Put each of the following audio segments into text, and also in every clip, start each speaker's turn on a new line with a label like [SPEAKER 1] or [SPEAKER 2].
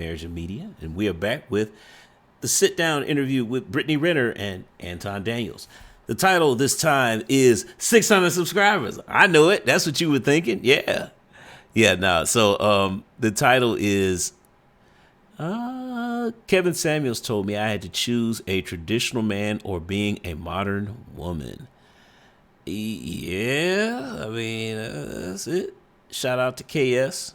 [SPEAKER 1] Marriage and Media, and we are back with the sit-down interview with Brittany Renner and Anton Daniels. The title this time is 600 subscribers. I know it. That's what you were thinking. Yeah. Yeah, no. So the title is Kevin Samuels told me I had to choose a traditional man or being a modern woman. Yeah, I mean, that's it. Shout out to KS.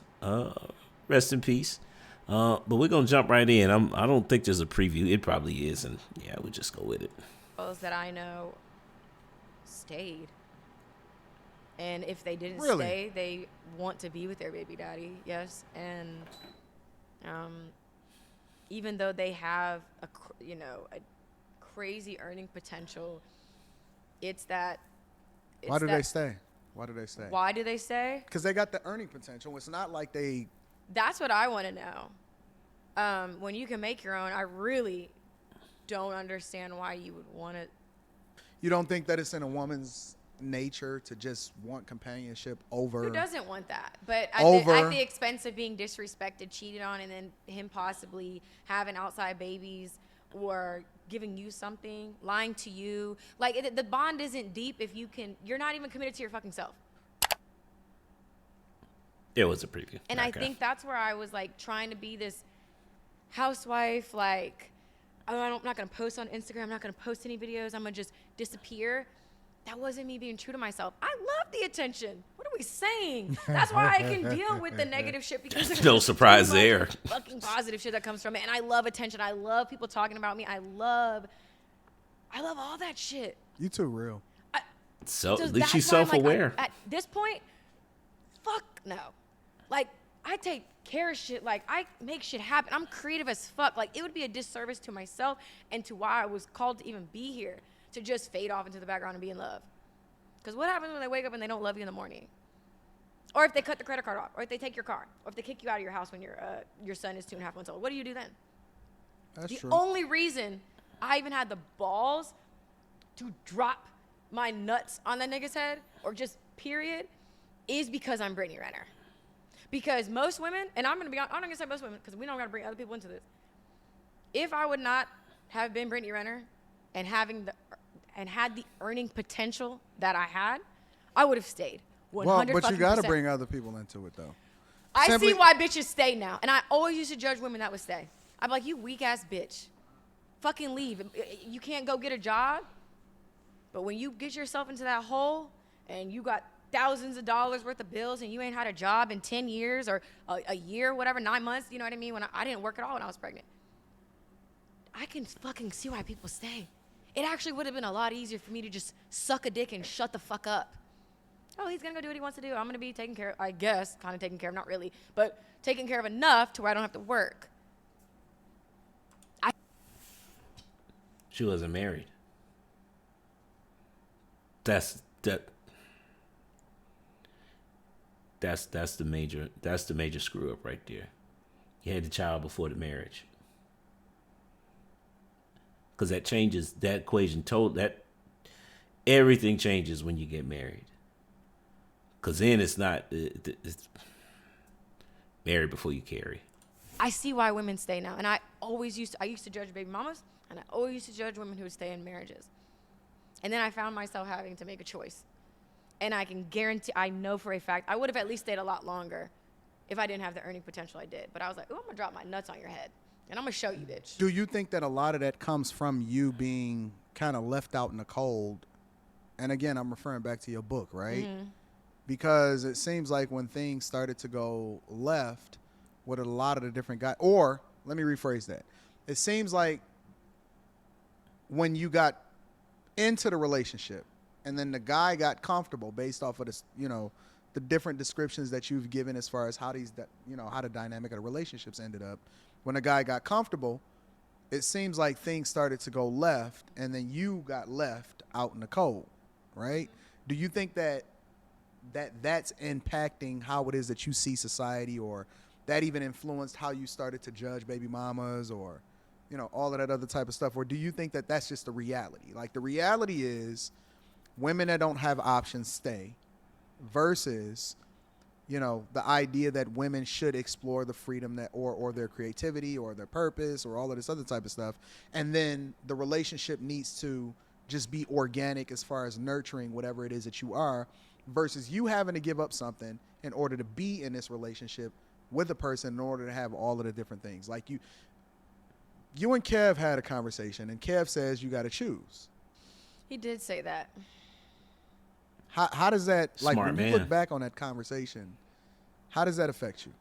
[SPEAKER 1] Rest in peace. But we're gonna jump right in. I don't think there's a preview. It probably is, and yeah, we'll just go with it.
[SPEAKER 2] Those that I know stayed. And if they didn't
[SPEAKER 3] Really?
[SPEAKER 2] stay, they want to be with their baby daddy. Yes. And even though they have a crazy earning potential, it's that.
[SPEAKER 3] Why do they stay? Why do they stay?
[SPEAKER 2] Why do they stay?
[SPEAKER 3] Because they got the earning potential. It's not like they.
[SPEAKER 2] That's what I want to know. When you can make your own, I really don't understand why you would want to.
[SPEAKER 3] You don't think that it's in a woman's nature to just want companionship over?
[SPEAKER 2] Who doesn't want that? But
[SPEAKER 3] Over-
[SPEAKER 2] at the expense of being disrespected, cheated on, and then him possibly having outside babies or giving you something, lying to you. Like, the bond isn't deep if you're not even committed to your fucking self.
[SPEAKER 1] It was a preview.
[SPEAKER 2] And
[SPEAKER 1] Okay.
[SPEAKER 2] I think that's where I was like trying to be this housewife, like, oh, I'm not going to post on Instagram. I'm not going to post any videos. I'm going to just disappear. That wasn't me being true to myself. I love the attention. What are we saying? That's why I can deal with the negative shit because there's
[SPEAKER 1] No
[SPEAKER 2] just
[SPEAKER 1] surprise
[SPEAKER 2] too much
[SPEAKER 1] there.
[SPEAKER 2] Fucking positive shit that comes from it. And I love attention. I love people talking about me. I love all that shit.
[SPEAKER 3] You too real.
[SPEAKER 1] So at
[SPEAKER 2] So
[SPEAKER 1] least she's
[SPEAKER 2] that's why I'm like,
[SPEAKER 1] self-aware.
[SPEAKER 2] at this point, fuck no. Like, I take care of shit. Like, I make shit happen. I'm creative as fuck. Like, it would be a disservice to myself and to why I was called to even be here, to just fade off into the background and be in love. Because what happens when they wake up and they don't love you in the morning? Or if they cut the credit card off, or if they take your car, or if they kick you out of your house when your son is 2.5 months old. What do you do then?
[SPEAKER 3] That's
[SPEAKER 2] The
[SPEAKER 3] true.
[SPEAKER 2] only reason I even had the balls to drop my nuts on that nigga's head, or just period, is because I'm Brittany Renner. Because most women, and I'm not gonna say most women, because we don't gotta bring other people into this. If I would not have been Brittany Renner and had the earning potential that I had, I would have stayed. 100
[SPEAKER 3] Well, but you got to
[SPEAKER 2] 100%.
[SPEAKER 3] bring other people into it, though.
[SPEAKER 2] I
[SPEAKER 3] Simply-
[SPEAKER 2] see why bitches stay now. And I always used to judge women that would stay. I'm like, you weak ass bitch. Fucking leave. You can't go get a job. But when you get yourself into that hole and you got thousands of dollars worth of bills and you ain't had a job in 10 years or a year, whatever, 9 months, you know what I mean? When I didn't work at all when I was pregnant. I can fucking see why people stay. It actually would have been a lot easier for me to just suck a dick and shut the fuck up. Oh, he's gonna go do what he wants to do. I'm gonna be taken care of, I guess, kind of taken care of, not really, but taken care of enough to where I don't have to work.
[SPEAKER 1] She wasn't married. That's the major screw up right there. You had the child before the marriage. Because that changes that equation. That everything changes when you get married. Because then it's not it's married before you carry.
[SPEAKER 2] I see why women stay now, and I used to judge baby mamas, and I always used to judge women who would stay in marriages. And then I found myself having to make a choice. And I can guarantee, I know for a fact, I would have at least stayed a lot longer if I didn't have the earning potential I did. But I was like, ooh, I'm going to drop my nuts on your head. And I'm going to show you, bitch.
[SPEAKER 3] Do you think that a lot of that comes from you being kind of left out in the cold? And again, I'm referring back to your book, right?
[SPEAKER 2] Mm-hmm.
[SPEAKER 3] Because it seems like when things started to go left with a lot of the different guys, or let me rephrase that. It seems like when you got into the relationship and then the guy got comfortable based off of this, the different descriptions that you've given as far as how the dynamic of the relationships ended up. When a guy got comfortable, it seems like things started to go left and then you got left out in the cold, right? Do you think that's impacting how it is that you see society, or that even influenced how you started to judge baby mamas, or all of that other type of stuff? Or do you think that that's just the reality? Like, the reality is women that don't have options stay versus you know, the idea that women should explore the freedom that or their creativity or their purpose or all of this other type of stuff. And then the relationship needs to just be organic as far as nurturing whatever it is that you are, versus you having to give up something in order to be in this relationship with a person in order to have all of the different things. Like you and Kev had a conversation, and Kev says you got to choose.
[SPEAKER 2] He did say that.
[SPEAKER 3] How does that, like,
[SPEAKER 1] Smart
[SPEAKER 3] when you
[SPEAKER 1] man.
[SPEAKER 3] look back on that conversation, how does that affect you?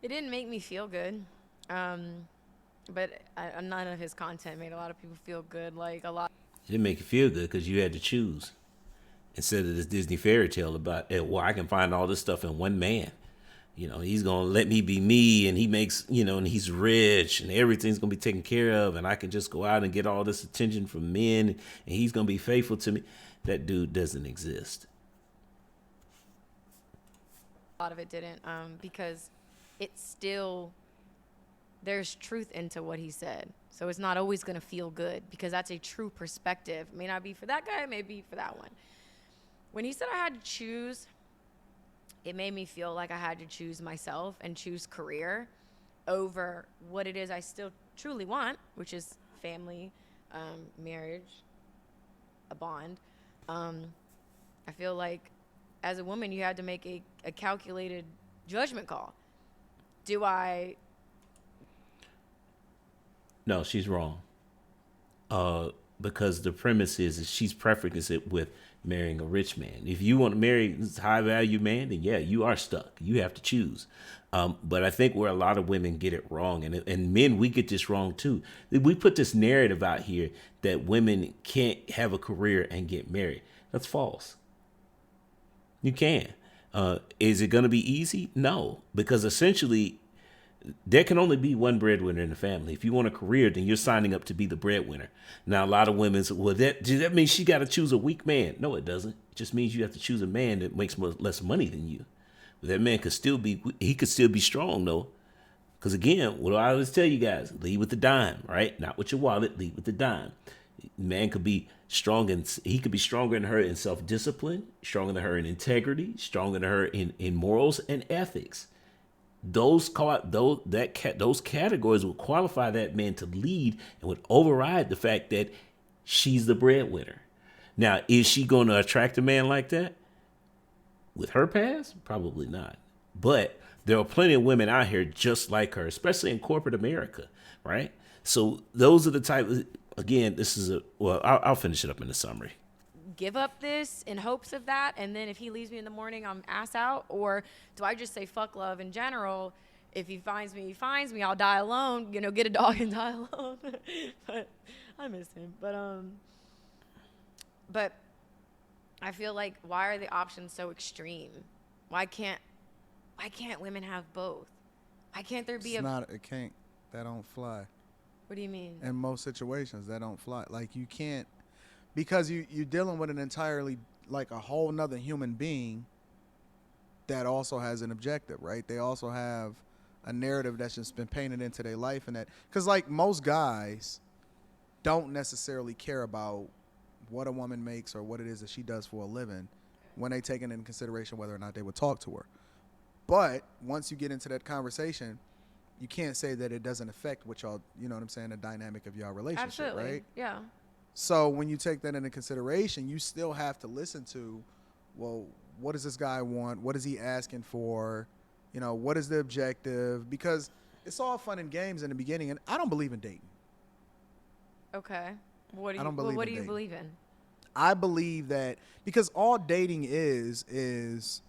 [SPEAKER 2] It didn't make me feel good. But none of his content made a lot of people feel good. Like, a lot.
[SPEAKER 1] It didn't make you feel good because you had to choose. Instead of this Disney fairy tale about, well, I can find all this stuff in one man. You know, he's going to let me be me, and he makes, you know, and he's rich, and everything's going to be taken care of, and I can just go out and get all this attention from men, and he's going to be faithful to me. That dude doesn't exist.
[SPEAKER 2] A lot of it didn't, because it's still, there's truth into what he said. So it's not always going to feel good, because that's a true perspective. It may not be for that guy, it may be for that one. When he said I had to choose, it made me feel like I had to choose myself and choose career over what it is I still truly want, which is family, marriage, a bond. I feel like as a woman, you had to make a calculated judgment call. Do I?
[SPEAKER 1] No, she's wrong. Because the premise is she's preferencing it with marrying a rich man. If you want to marry this high value man, then yeah, you are stuck. You have to choose. But I think where a lot of women get it wrong, and men, we get this wrong too. We put this narrative out here that women can't have a career and get married. That's false. You can. Is it going to be easy? No, because essentially there can only be one breadwinner in the family. If you want a career, then you're signing up to be the breadwinner. Now, a lot of women say, well, does that mean she got to choose a weak man? No, it doesn't. It just means you have to choose a man that makes less money than you. But that man could still be strong, though. Because again, what I always tell you guys, lead with the dime, right? Not with your wallet, lead with the dime. Man could be strong, and he could be stronger than her in self-discipline, stronger than her in integrity, stronger than her in morals and ethics. Those categories would qualify that man to lead and would override the fact that she's the breadwinner. Now, is she going to attract a man like that? With her past? Probably not. But there are plenty of women out here just like her, especially in corporate America, right? So those are the type of, again, I'll finish it up in the summary.
[SPEAKER 2] Give up this in hopes of that, and then if he leaves me in the morning, I'm ass out? Or do I just say fuck love in general? If he finds me, he finds me. I'll die alone. You know, get a dog and die alone. But I miss him. But I feel like, why are the options so extreme? Why can't women have both? Why can't there be
[SPEAKER 3] that don't fly.
[SPEAKER 2] What do you mean?
[SPEAKER 3] In most situations, that don't fly. Like, you can't, because you're dealing with an entirely, like, a whole nother human being that also has an objective, right? They also have a narrative that's just been painted into their life, and that, because, like, most guys don't necessarily care about what a woman makes or what it is that she does for a living when they take into consideration whether or not they would talk to her. But once you get into that conversation, you can't say that it doesn't affect what y'all, you know what I'm saying, the dynamic of y'all relationship,
[SPEAKER 2] Absolutely.
[SPEAKER 3] right?
[SPEAKER 2] Yeah.
[SPEAKER 3] So when you take that into consideration, you still have to listen to, well, what does this guy want? What is he asking for? You know, what is the objective? Because it's all fun and games in the beginning, and I don't believe in dating.
[SPEAKER 2] Okay. What do
[SPEAKER 3] I
[SPEAKER 2] you,
[SPEAKER 3] don't believe
[SPEAKER 2] what
[SPEAKER 3] in
[SPEAKER 2] do you
[SPEAKER 3] dating.
[SPEAKER 2] believe in?
[SPEAKER 3] I believe that because all dating is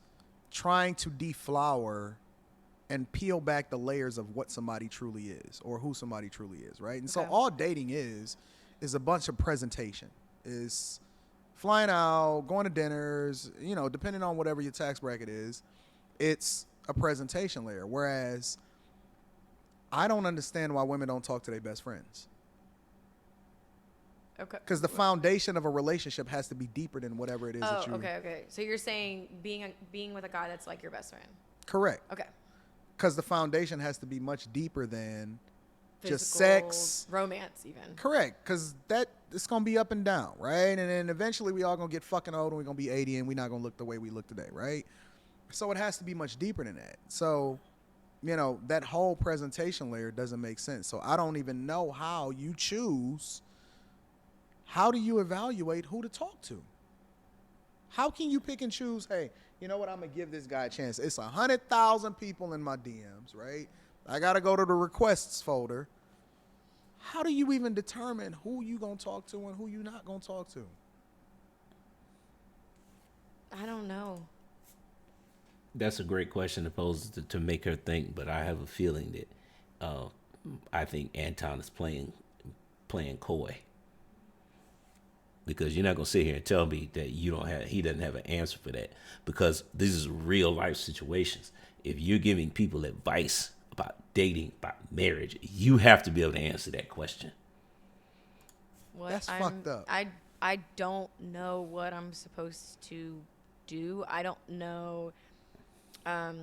[SPEAKER 3] trying to deflower and peel back the layers of what somebody truly is or who somebody truly is, right? And so
[SPEAKER 2] Okay.
[SPEAKER 3] all dating is a bunch of presentation. Is flying out, going to dinners, you know, depending on whatever your tax bracket is, it's a presentation layer. Whereas I don't understand why women don't talk to their best friends.
[SPEAKER 2] Okay.
[SPEAKER 3] Because the foundation of a relationship has to be deeper than whatever it is that you...
[SPEAKER 2] Okay. So you're saying being with a guy that's like your best friend.
[SPEAKER 3] Correct.
[SPEAKER 2] Okay.
[SPEAKER 3] Because the foundation has to be much deeper than just
[SPEAKER 2] Physical,
[SPEAKER 3] sex.
[SPEAKER 2] romance even.
[SPEAKER 3] Correct. Because it's going to be up and down, right? And then eventually we all going to get fucking old and we're going to be 80 and we're not going to look the way we look today, right? So it has to be much deeper than that. So, that whole presentation layer doesn't make sense. So I don't even know how you choose. How do you evaluate who to talk to? How can you pick and choose? Hey, you know what? I'm gonna give this guy a chance. It's 100,000 people in my DMs, right? I gotta go to the requests folder. How do you even determine who you gonna talk to and who you not gonna talk to?
[SPEAKER 2] I don't know.
[SPEAKER 1] That's a great question to pose to make her think, but I have a feeling that I think Anton is playing coy, because you're not gonna sit here and tell me that he doesn't have an answer for that, because this is real life situations. If you're giving people advice about dating, about marriage, you have to be able to answer that question.
[SPEAKER 2] What
[SPEAKER 3] That's fucked up.
[SPEAKER 2] I don't know what I'm supposed to do. I don't know. I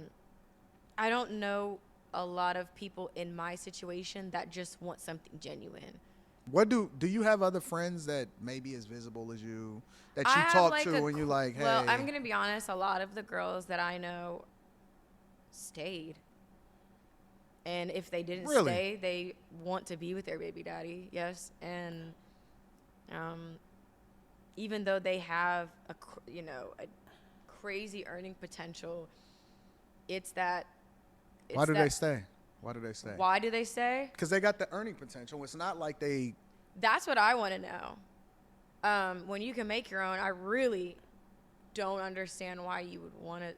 [SPEAKER 2] don't know a lot of people in my situation that just want something genuine.
[SPEAKER 3] What do you have other friends that may be as visible as you that you
[SPEAKER 2] I have,
[SPEAKER 3] talk
[SPEAKER 2] like,
[SPEAKER 3] to and you like, hey?
[SPEAKER 2] Well, I'm gonna be honest. A lot of the girls that I know stayed, and if they didn't
[SPEAKER 3] Really?
[SPEAKER 2] stay, they want to be with their baby daddy. Yes, and even though they have a crazy earning potential, it's that.
[SPEAKER 3] Why do they stay? Why do they stay?
[SPEAKER 2] Why do they stay?
[SPEAKER 3] Because they got the earning potential. It's not like they.
[SPEAKER 2] That's what I want to know. When you can make your own, I really don't understand why you would want to.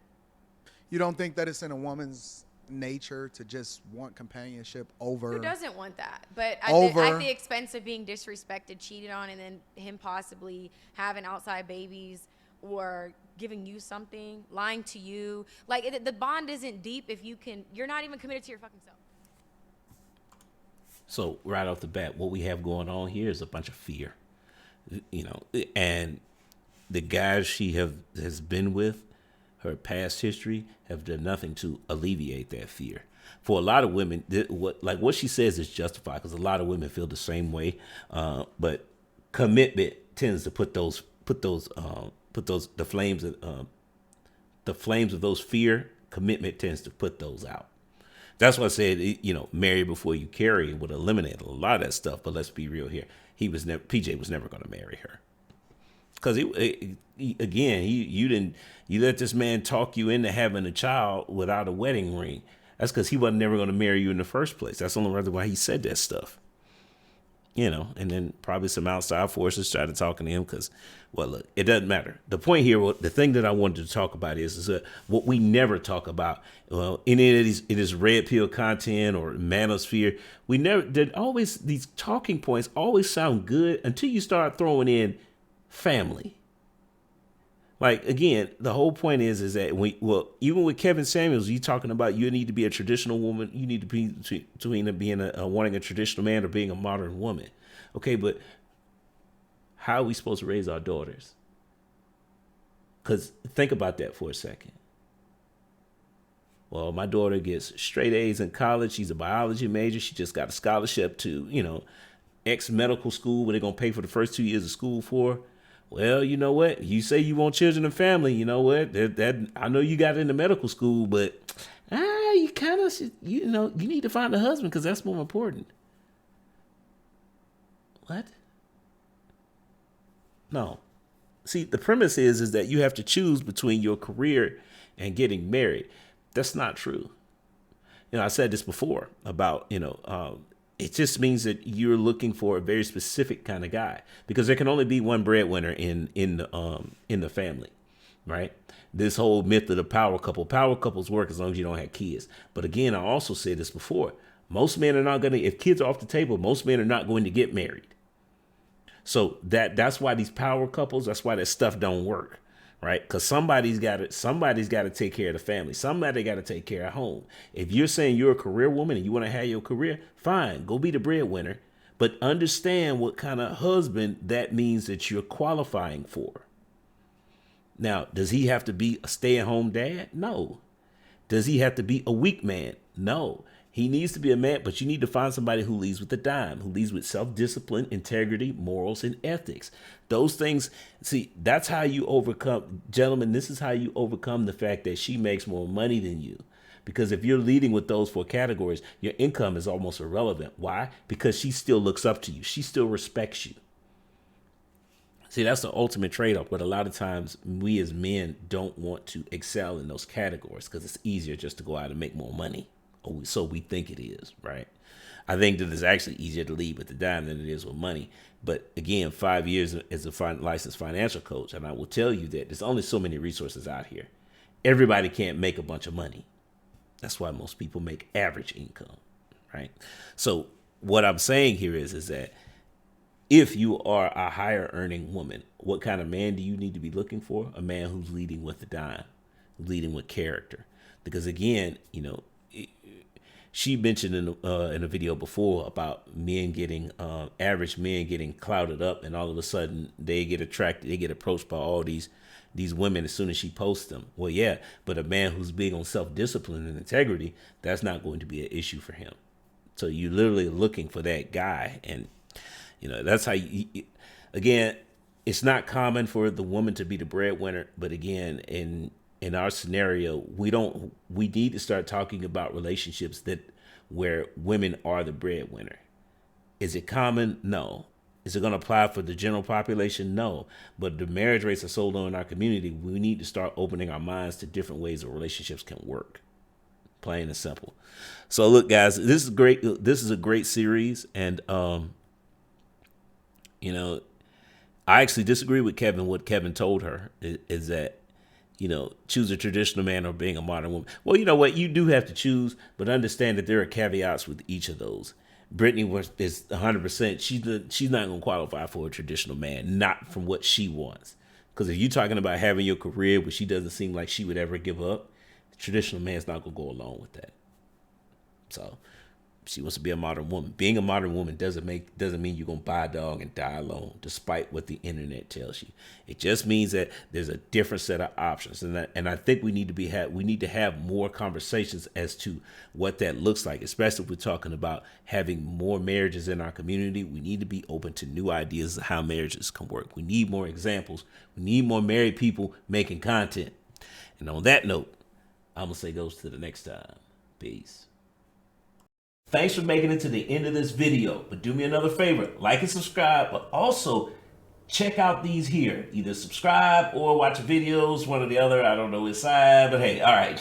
[SPEAKER 3] You don't think that it's in a woman's nature to just want companionship over?
[SPEAKER 2] Who doesn't want that? But at the expense of being disrespected, cheated on, and then him possibly having outside babies or giving you something, lying to you. Like, the bond isn't deep if you're not even committed to your fucking self.
[SPEAKER 1] So right off the bat, what we have going on here is a bunch of fear, and the guys she has been with, her past history, have done nothing to alleviate that fear. For a lot of women, what she says is justified, because a lot of women feel the same way. But commitment tends to put the flames of those fear. Commitment tends to put those out. That's why I said, marry before you carry would eliminate a lot of that stuff. But let's be real here. PJ was never going to marry her. Because you let this man talk you into having a child without a wedding ring. That's because he wasn't never going to marry you in the first place. That's the only reason why he said that stuff. And then probably some outside forces started talking to him because, well, look, it doesn't matter. The point here, the thing that I wanted to talk about is what we never talk about. Well, any of this red pill content or manosphere, these talking points always sound good until you start throwing in family. Like, again, the whole point is that even with Kevin Samuels, you talking about you need to be a traditional woman. You need to be between being wanting a traditional man or being a modern woman. Okay, but how are we supposed to raise our daughters? Because think about that for a second. Well, my daughter gets straight A's in college. She's a biology major. She just got a scholarship to, X medical school where they're going to pay for the first 2 years of school for. Well, you know what? You say you want children and family. You know what? That I know you got into medical school, but you kind of, you need to find a husband because that's more important. What? No. See, the premise is that you have to choose between your career and getting married. That's not true. I said this before about, it just means that you're looking for a very specific kind of guy, because there can only be one breadwinner in the family, right? This whole myth of the power couples work as long as you don't have kids. But again, I also said this before. Most men are not going to, if kids are off the table, most men are not going to get married. So that's why these power couples, that's why that stuff don't work. Right? Because somebody's got to take care of the family. Somebody got to take care of home. If you're saying you're a career woman and you want to have your career, fine, go be the breadwinner. But understand what kind of husband that means that you're qualifying for. Now, does he have to be a stay-at-home dad? No. Does he have to be a weak man? No. He needs to be a man, but you need to find somebody who leads with a dime, who leads with self-discipline, integrity, morals, and ethics. Those things, see, that's how you overcome, gentlemen, this is how you overcome the fact that she makes more money than you. Because if you're leading with those 4 categories, your income is almost irrelevant. Why? Because she still looks up to you. She still respects you. See, that's the ultimate trade-off. But a lot of times we as men don't want to excel in those categories because it's easier just to go out and make more money. Or so we think it is, right? I think that it's actually easier to lead with the dime than it is with money. But again, 5 years as a licensed financial coach, and I will tell you that there's only so many resources out here. Everybody can't make a bunch of money. That's why most people make average income, right? So what I'm saying here is that if you are a higher earning woman, what kind of man do you need to be looking for? A man who's leading with the dime, leading with character. Because again, you know, she mentioned in a video before about men getting average men getting clouded up, and all of a sudden they get attracted, they get approached by all these women as soon as she posts them. Well, yeah, but a man who's big on self-discipline and integrity, that's not going to be an issue for him. So you're literally looking for that guy, and you know that's how again, it's not common for the woman to be the breadwinner, but again, in our scenario, we need to start talking about relationships where women are the breadwinner. Is it common? No. Is it going to apply for the general population? No. But the marriage rates are so low in our community, we need to start opening our minds to different ways that relationships can work. Plain and simple. So look, guys, this is great. This is a great series. And, you know, I actually disagree with Kevin. What Kevin told her is that, you know, choose a traditional man or being a modern woman. Well, you know what? You do have to choose, but understand that there are caveats with each of those. Brittany is 100%. She's not going to qualify for a traditional man, not from what she wants. Because if you're talking about having your career, which she doesn't seem like she would ever give up, the traditional man's not going to go along with that. So she wants to be a modern woman. Being a modern woman doesn't mean you're going to buy a dog and die alone, despite what the internet tells you. It just means that there's a different set of options. And I think we need to have more conversations as to what that looks like, especially if we're talking about having more marriages in our community. We need to be open to new ideas of how marriages can work. We need more examples. We need more married people making content. And on that note, I'm going to say goes to the next time. Peace. Thanks for making it to the end of this video, but do me another favor, like and subscribe, but also check out these here. Either subscribe or watch videos, one or the other. I don't know which side, but hey, all right.